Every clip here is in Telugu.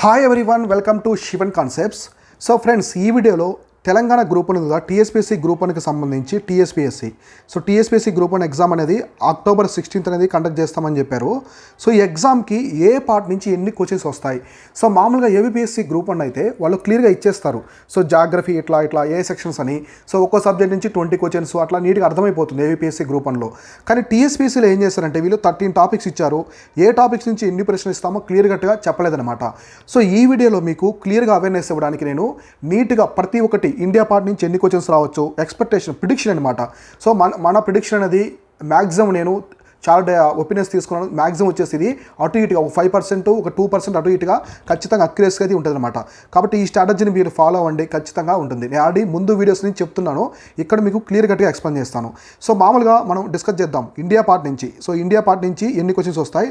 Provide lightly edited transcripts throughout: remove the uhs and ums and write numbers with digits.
Hi everyone, welcome to Shivan concepts. So friends, ఈ వీడియోలో Telangana group one TSPSC group వన్కి సంబంధించి టీఎస్పీఎస్సీ గ్రూప్ వన్ ఎగ్జామ్ అనేది అక్టోబర్ 16th అనేది కండక్ట్ చేస్తామని చెప్పారు. సో ఈ ఎగ్జామ్కి ఏ పార్ట్ నుంచి ఎన్ని క్వశ్చన్స్ వస్తాయి. సో మామూలుగా ఏబిపిఎస్సీ గ్రూప్ వన్ అయితే వాళ్ళు క్లియర్గా ఇచ్చేస్తారు. సో జాగ్రఫీ ఇట్లా ఏ సెక్షన్స్ అని, సో ఒక్కో సబ్జెక్ట్ నుంచి 20 క్వశ్చన్స్ అట్లా నీట్గా అర్థమైపోతుంది ఏబిపిఎస్సీ గ్రూప్ వన్లో. కానీ టీఎస్పీఎస్సీలో ఏం చేస్తారంటే వీళ్ళు 13 టాపిక్స్ ఇచ్చారు. ఏ టాపిక్స్ నుంచి ఎన్ని ప్రశ్నలు ఇస్తామో క్లియర్ కట్గా చెప్పలేదన్నమాట. సో ఈ వీడియోలో మీకు క్లియర్గా అవేర్నెస్ ఇవ్వడానికి నేను నీట్గా ప్రతి ఒక్కటి ఇండియా పార్ట్ నుంచి ఎన్ని క్వశ్చన్స్ రావచ్చు, ఎక్స్పెక్టేషన్, ప్రిడిక్షన్ అనమాట. సో మన ప్రిడిక్షన్ అనేది మ్యాక్సిమం నేను చాలా ఒపీనియన్స్ తీసుకున్నాను. మ్యాక్సిమం వచ్చేసి ఇది అటు ఇటుగా ఒక 5%, ఒక 2% అటు ఇటుగా ఖచ్చితంగా అక్యురేస్గా అయితే ఉంటుంది అనమాట. కాబట్టి ఈ స్ట్రాటజీని మీరు ఫాలో అవ్వండి, ఖచ్చితంగా ఉంటుంది. నేను ఆల్రెడీ ముందు వీడియోస్ నుంచి చెప్తున్నాను, ఇక్కడ మీకు క్లియర్ కట్గా ఎక్స్ప్లెయిన్ చేస్తాను. సో మామూలుగా మనం డిస్కస్ చేద్దాం ఇండియా పార్ట్ నుంచి. సో ఇండియా పార్ట్ నుంచి ఎన్ని క్వశ్చన్స్ వస్తాయి,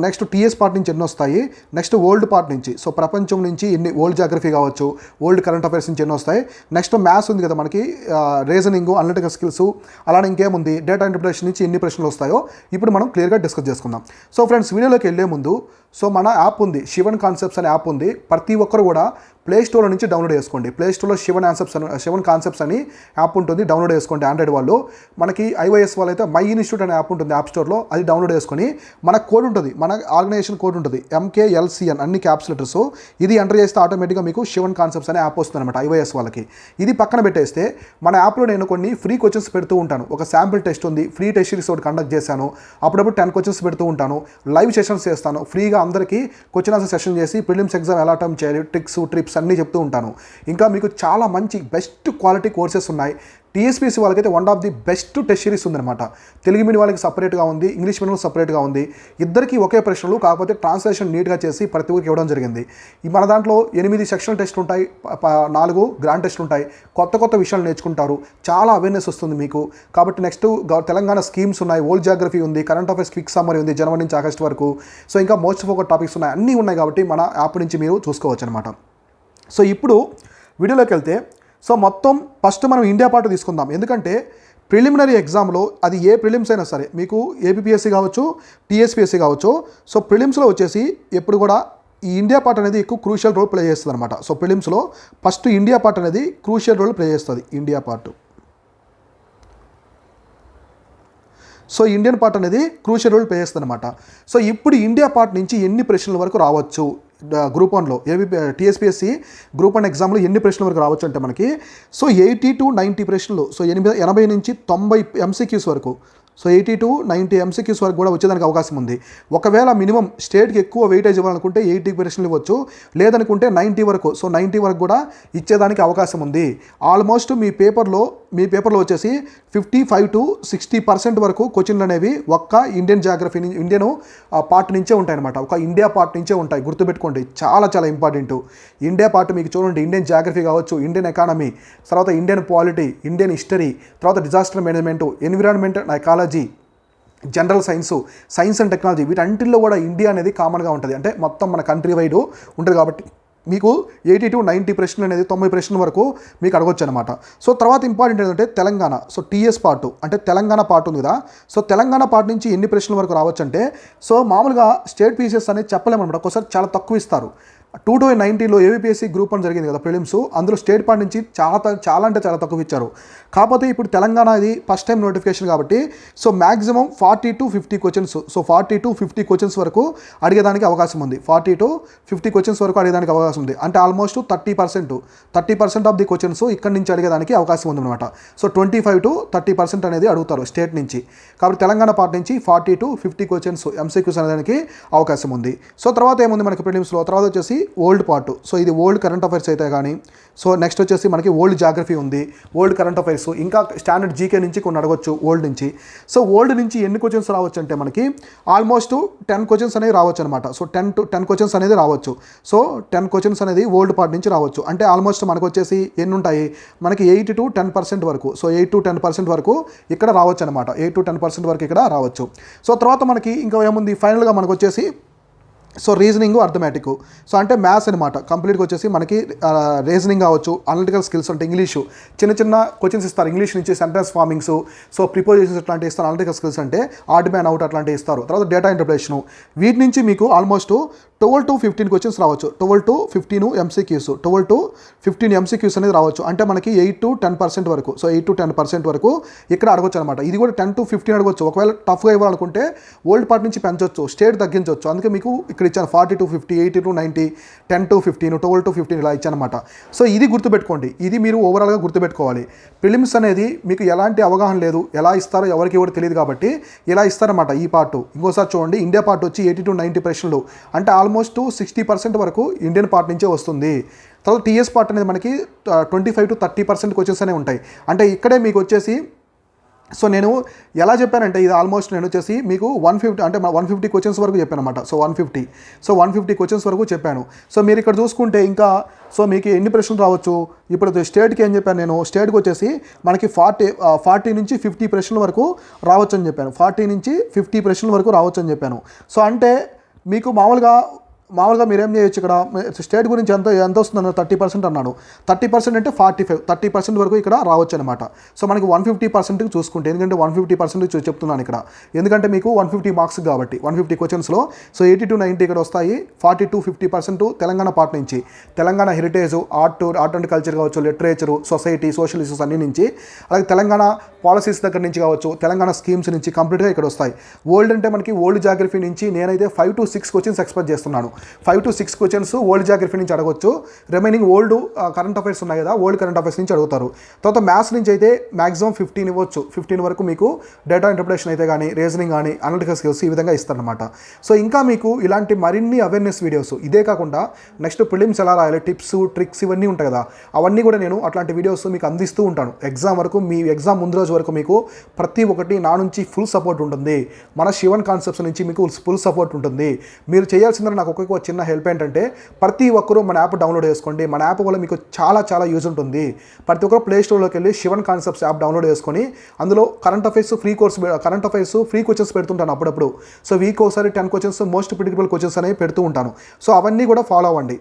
నెక్స్ట్ టీఎస్ పార్ట్ నుంచి ఎన్ని వస్తాయి, నెక్స్ట్ వరల్డ్ పార్ట్ నుంచి, సో ప్రపంచం నుంచి ఎన్ని, వరల్డ్ జాగ్రఫీ కావచ్చు, వరల్డ్ కరెంట్ అఫైర్స్ నుంచి ఎన్ని వస్తాయి, నెక్స్ట్ మ్యాథ్స్ ఉంది కదా మనకి, రీజనింగ్, అనలిటికల్ స్కిల్స్, అలానే ఇంకేముంది, డేటా ఇంటర్ప్రిటేషన్ నుంచి ఎన్ని ప్రశ్నలు వస్తాయో ఇప్పుడు మనం క్లియర్గా డిస్కస్ చేసుకుందాం. సో ఫ్రెండ్స్, వీడియోలోకి వెళ్ళే ముందు, సో మన యాప్ ఉంది, శివన్ కాన్సెప్ట్స్ అనే యాప్ ఉంది. ప్రతి ఒక్కరు కూడా ప్లే స్టోర్ నుంచి డౌన్లోడ్ చేసుకోండి. ప్లే స్టోర్లో శివన్ కాన్సెప్ట్స్ అని యాప్ ఉంటుంది, డౌన్లోడ్ చేసుకోండి. ఆండ్రాయిడ్ వాళ్ళు, మనకి iOS వాళ్ళు అయితే మై ఇన్స్టిట్యూట్ అనే యాప్ ఉంటుంది యాప్ స్టోర్లో, అది డౌన్లోడ్ చేసుకొని మన కోడ్ ఉంటుంది, మన ఆర్గనైజేషన్ కోడ్ ఉంటుంది, MKLCN, అన్ని క్యాప్స్ లెటర్స్. ఇది ఎంటర్ చేస్తే ఆటోమేటిక్గా మీకు శివన్ కాన్సెప్ట్స్ అనే యాప్ వస్తుంది అనమాట iOS వాళ్ళకి. ఇది పక్కన పెట్టేస్తే మన యాప్లో నేను కొన్ని ఫ్రీ క్వశ్చన్స్ పెడుతూ ఉంటాను. ఒక శాంపిల్ టెస్ట్ ఉంది, ఫ్రీ టెస్ట్ సిరీస్ ఒకటి కండక్ట్ చేశాను. అప్పుడప్పుడు 10 క్వశ్చన్స్ పెడుతూ ఉంటాను. లైవ్ సెషన్స్ చేస్తాను ఫ్రీగా, అందరికీ క్వశ్చన్ ఆన్సర్ సెషన్ చేసి ప్రిలిమ్స్ ఎగ్జామ్ ఎలా అటెంప్ట్ చేయాలి, ట్రిక్స్, ట్రిప్స్ అన్నీ చెప్తూ ఉంటాను. ఇంకా మీకు చాలా మంచి బెస్ట్ క్వాలిటీ కోర్సెస్ ఉన్నాయి. టీఎస్పీఎస్సీ వాళ్ళకైతే one of the best test series ఉందన్నమాట. తెలుగు మీడియం వాళ్ళకి సపరేట్గా ఉంది, ఇంగ్లీష్ మీడియం సపరేట్గా ఉంది. ఇద్దరికి ఒకే ప్రశ్నలు, కాకపోతే ట్రాన్స్లేషన్ నీట్గా చేసి ప్రతి ఒక్కరికి ఇవ్వడం జరిగింది. మన దాంట్లో 8 సెక్షనల్ టెస్ట్లు ఉంటాయి, 4 గ్రాండ్ టెస్ట్లు ఉంటాయి. కొత్త విషయాలు నేర్చుకుంటారు, చాలా అవేర్నెస్ వస్తుంది మీకు. కాబట్టి నెక్స్ట్ తెలంగాణ స్కీమ్స్ ఉన్నాయి, వరల్డ్ జాగ్రఫీ ఉంది, కరెంట్ అఫైర్స్ క్విక్ సమ్మరీ ఉంది జనవరి నుంచి ఆగస్ట్ వరకు. సో ఇంకా మోస్ట్ ఫోకస్ టాపిక్స్ ఉన్నాయి, అన్నీ ఉన్నాయి. కాబట్టి మన యాప్ నుంచి మీరు చూసుకోవచ్చు అనమాట. సో ఇప్పుడు వీడియోలోకి వెళ్తే, సో మొత్తం ఫస్ట్ మనం ఇండియా పార్ట్ తీసుకుందాం. ఎందుకంటే ప్రిలిమినరీ ఎగ్జామ్లో అది ఏ ప్రిలిమ్స్ అయినా సరే, మీకు ఏబిపిఎస్సీ కావచ్చు, టీఎస్పీఎస్సీ కావచ్చు, సో ప్రిలిమ్స్లో వచ్చేసి ఎప్పుడు కూడా ఈ ఇండియా పార్ట్ అనేది ఎక్కువ క్రూషియల్ రోల్ ప్లే చేస్తుంది అనమాట. సో ప్రిలిమ్స్లో ఫస్ట్ ఇండియా పార్ట్ అనేది క్రూషియల్ రోల్ ప్లే చేస్తుంది. India part, so Indian part అనేది క్రూషియల్ రోల్ ప్లే చేస్తుంది అనమాట. సో ఇప్పుడు ఇండియా పార్ట్ నుంచి ఎన్ని ప్రశ్నల వరకు రావచ్చు గ్రూప్ వన్లో, టీఎస్పీఎస్సీ గ్రూప్ వన్ ఎగ్జామ్లో ఎన్ని ప్రశ్నల వరకు రావచ్చు అంటే మనకి, సో 80 to 90 ప్రశ్నలు, సో 80 నుంచి 90 MCQs వరకు, సో 80 to 90 MCQs వరకు కూడా వచ్చేదానికి అవకాశం ఉంది. ఒకవేళ మినిమం స్టేట్కి ఎక్కువ వెయిటేజ్ ఇవ్వాలనుకుంటే 80 ప్రశ్నలు ఇవ్వచ్చు, లేదనుకుంటే 90 వరకు, సో 90 వరకు కూడా ఇచ్చేదానికి అవకాశం ఉంది. ఆల్మోస్ట్ మీ పేపర్లో వచ్చేసి 55 to 60% వరకు క్వశ్చన్లు అనేవి ఒక్క ఇండియన్ జాగ్రఫీ, ఇండియన్ పార్ట్ నుంచే ఉంటాయన్నమాట. ఒక ఇండియా పార్ట్ నుంచే ఉంటాయి, గుర్తుపెట్టుకోండి. చాలా ఇంపార్టెంట్. ఇండియా పార్ట్ మీకు చూడండి, ఇండియన్ జాగ్రఫీ కావచ్చు, ఇండియన్ ఎకానమీ, తర్వాత ఇండియన్ పాలిటీ, ఇండియన్ హిస్టరీ, తర్వాత disaster management, environment, ecology, general science and technology, వీటన్నిటిలో కూడా ఇండియా అనేది కామన్గా ఉంటుంది. అంటే మొత్తం మన కంట్రీ వైడ్ ఉంటుంది. కాబట్టి మీకు 80 to 90 ప్రశ్నలు అనేది 90 ప్రశ్నల వరకు మీకు అడగొచ్చు అనమాట. సో తర్వాత ఇంపార్టెంట్ ఏంటంటే తెలంగాణ, సో టీఎస్ పార్ట్ అంటే తెలంగాణ పార్ట్ ఉంది కదా, సో తెలంగాణ పార్ట్ నుంచి ఎన్ని ప్రశ్నల వరకు రావచ్చు అంటే, సో మామూలుగా స్టేట్ పీసెస్ అనేది చెప్పలేము అనమాట. ఒకసారి చాలా తక్కువ ఇస్తారు. 2019లో ఏబిపిఎస్సీ గ్రూప్ వన్ జరిగింది కదా ప్రిలిమ్స్, అందులో స్టేట్ పార్ట్ నుంచి చాలా అంటే చాలా తక్కువ ఇచ్చారు. కాకపోతే ఇప్పుడు తెలంగాణ ఇది ఫస్ట్ టైం నోటిఫికేషన్ కాబట్టి, so maximum 40 to 50 questions, so 40 to 50 questions వరకు అడిగేదానికి అవకాశం ఉంది. 40 to 50 క్వశ్చన్స్ వరకు అడిగేదానికి అవకాశం ఉంది. అంటే ఆల్మోస్ట్ 30% ఆఫ్ ది క్వశ్చన్స్ ఇక్కడ నుంచి అడిగేదానికి అవకాశం ఉంది అనమాట. సో 25 to 30% అనేది అడుగుతారు స్టేట్ నుంచి. కాబట్టి తెలంగాణ పార్ట్ నుంచి 40 to 50 క్వశ్చన్స్ MCQs అనేదానికి అవకాశం ఉంది. సో తర్వాత ఏముంది మనకి ప్రిలిమ్స్లో, తర్వాత వచ్చేసి వరల్డ్ పార్ట్, సో ఇది వరల్డ్ కరెంట్ అఫైర్స్ అయితే కానీ, సో నెక్స్ట్ వచ్చేసి మనకి వరల్డ్ జాగ్రఫీ ఉంది, వరల్డ్ కరెంట్ అఫైర్స్, ఇంకా స్టాండర్డ్ జీకే నుంచి కొన్ని అడగొచ్చు వరల్డ్ నుంచి. సో వరల్డ్ నుంచి ఎన్ని క్వశ్చన్స్ రావచ్చు అంటే మనకి ఆల్మోస్ట్ 10 క్వశ్చన్స్ అనేవి రావచ్చు అనమాట. సో 10 క్వశ్చన్స్ అనేది రావచ్చు. సో 10 క్వశ్చన్స్ అనేది వరల్డ్ పార్ట్ నుంచి రావచ్చు. అంటే ఆల్మోస్ట్ మనకు వచ్చేసి ఎన్ని ఉంటాయి, మనకి 8 to 10% వరకు, సో 8 to 10% వరకు ఇక్కడ రావచ్చు అనమాట. 8 to 10% వరకు ఇక్కడ రావచ్చు. సో తర్వాత మనకి ఇంకా ఏముంది, ఫైనల్గా మనకు వచ్చేసి సో రీజనింగ్, అర్థమెటిక్, సో అంటే మ్యాథ్స్ అనమాట. కంప్లీట్గా వచ్చేసి మనకి రీజనింగ్ కావచ్చు, అనలిటికల్ స్కిల్స్ అంటే ఇంగ్లీషు చిన్న క్వశ్చన్స్ ఇస్తారు. ఇంగ్లీష్ నుంచి సెంటెన్స్ ఫార్మింగ్స్, సో ప్రిపోజిషన్స్ అట్లాంటివి ఇస్తారు. అనలిటికల్ స్కిల్స్ అంటే ఆడ్ మ్యాన్ అవుట్ అట్లాంటివి ఇస్తారు. తర్వాత డేటా ఇంటర్ప్రిటేషను, వీటి నుంచి మీకు ఆల్మోస్ట్ 12 to 15 క్వశ్చన్స్ రావచ్చు. 12 to 15 ఎంసీక్యూస్, 12 to 15 ఎంసీక్యూస్ అనేది రావచ్చు. అంటే మనకి 8 to 10% వరకు, సో 8 to 10% వరకు ఇక్కడ అడగొచ్చు అనమాట. ఇది కూడా 10 to 15 అడగొచ్చు. ఒకవేళ టఫ్గా ఇవ్వాలనుకుంటే ఓల్డ్ పార్ట్ నుంచి పెంచవచ్చు, స్టేట్ తగ్గించవచ్చు. అందుకే మీకు ఇక్కడ ఇచ్చాను 40 to 50, 80 to 90, 10 to 15, 12 to 15 ఇలా ఇచ్చానమాట. సో ఇది గుర్తుపెట్టుకోండి, ఇది మీరు ఓవరాల్గా గుర్తుపెట్టుకోవాలి. ప్రిలిమ్స్ అనేది మీకు ఎలాంటి అవగాహన లేదు, ఎలా ఇస్తారో ఎవరికి ఎవరు తెలియదు కాబట్టి ఇలా ఇస్తారన్నమాట ఈ పార్ట్. ఇంకోసారి చూడండి, ఇండియా పార్ట్ వచ్చి 80 to 90 ప్రశ్నలు, అంటే ఆల్మోస్ట్ 60% వరకు ఇండియన్ పార్ట్ నుంచే వస్తుంది. తర్వాత టీఎస్ పార్ట్ అనేది మనకి 25 to 30% క్వశ్చన్స్ అనేవి ఉంటాయి. అంటే ఇక్కడే మీకు వచ్చేసి, సో నేను ఎలా చెప్పానంటే ఇది ఆల్మోస్ట్ నేను వచ్చేసి మీకు 150 అంటే 150 క్వశ్చన్స్ వరకు చెప్పాను అనమాట. సో 150 క్వశ్చన్స్ వరకు చెప్పాను. సో మీరు ఇక్కడ చూసుకుంటే ఇంకా సో మీకు ఎన్ని ప్రశ్నలు రావచ్చు. ఇప్పుడు స్టేట్కి ఏం చెప్పాను నేను, స్టేట్కి వచ్చేసి మనకి 40 నుంచి 50 ప్రశ్నల వరకు రావచ్చు అని చెప్పాను. 40 నుంచి 50 ప్రశ్నల వరకు రావచ్చు అని చెప్పాను. సో అంటే మీకు మామూలుగా మీరేం చేయొచ్చు, ఇక్కడ స్టేట్ గురించి ఎంత వస్తుందన్న 30% అన్నాడు. 30% అంటే 30% వరకు ఇక్కడ రావచ్చు అనమాట. సో మనకి 150% చూసుకుంటే, ఎందుకంటే 150% చెప్తున్నాను ఇక్కడ, ఎందుకంటే మీకు 150 మార్క్స్ కాబట్టి 150 క్వశ్చన్స్లో సో 80 to 90 ఇక్కడ వస్తాయి. 40 to 50% తెలంగాణ పార్ట్ నుంచి, Telangana heritage, art and culture కావచ్చు, లిటరేచరు, సొసైటీ, సోషల్ ఇష్యూస్ అన్ని నుంచి, అలాగే తెలంగాణ పాలసీస్ దగ్గర నుంచి కావచ్చు, తెలంగాణ స్కీమ్స్ నుంచి కంప్లీట్గా ఇక్కడ వస్తాయి. ఓల్డ్ అంటే మనకి ఓల్డ్ జాగ్రఫీ నుంచి నేనైతే 5 to 6 క్వశ్చన్స్ ఎక్స్పెక్ట్ చేస్తున్నాను. 5 to 6 క్వశ్చన్స్ ఓల్డ్ జాగ్రఫీ నుంచి అడగొచ్చు. రిమైనింగ్ ఓల్డ్ కరెంట్ అఫైర్స్ ఉన్నాయి కదా, ఓల్డ్ కరెంట్ అఫైర్స్ నుంచి అడుగుతారు. తర్వాత మ్యాథ్స్ నుంచి అయితే మ్యాక్సిమం 15 ఇవ్వచ్చు. 15 వరకు మీకు డేటా ఇంటర్ప్రిటేషన్ అయితే కానీ, రీజనింగ్ కానీ, అనలిటికల్ స్కిల్స్ ఈ విధంగా ఇస్తారనమాట. సో ఇంకా మీకు ఇలాంటి మరిన్ని అవేర్నెస్ వీడియోస్, ఇదే కాకుండా నెక్స్ట్ ప్రిలిమ్స్ ఎలా రాయాలి, టిప్స్, ట్రిక్స్ ఇవన్నీ ఉంటాయి కదా, అవన్నీ కూడా నేను అట్లాంటి వీడియోస్ మీకు అందిస్తూ ఉంటాను. ఎగ్జామ్ వరకు, మీ ఎగ్జామ్ ముందు రోజు వరకు మీకు ప్రతి ఒక్కటి నా నుంచి ఫుల్ సపోర్ట్ ఉంటుంది. మన శివన్ కాన్సెప్ట్స్ నుంచి మీకు ఫుల్ సపోర్ట్ ఉంటుంది. మీరు చేయాల్సిందని నాకు ఒక్కొక్క చిన్న హెల్ప్ ఏంటంటే, ప్రతి ఒక్కరూ మన యాప్ డౌన్లోడ్ చేసుకోండి. మన యాప్ వల్ల మీకు చాలా యూజ్ ఉంటుంది. ప్రతి ఒక్కరు ప్లే స్టోర్లోకి వెళ్ళి శివన్ కాన్సెప్ట్స్ యాప్ డౌన్లోడ్ చేసుకొని అందులో కరెంట్ అఫైర్స్ ఫ్రీ క్వశ్చన్స్ పెడుతుంటాను అప్పుడప్పుడు. సో వీక్ ఒకసారి 10 క్వశ్చన్స్, మోస్ట్ ప్రిడిక్టబుల్ క్వశ్చన్స్ అనేవి పెడుతూ ఉంటాను. సో అవన్నీ కూడా ఫాలో అవ్వండి.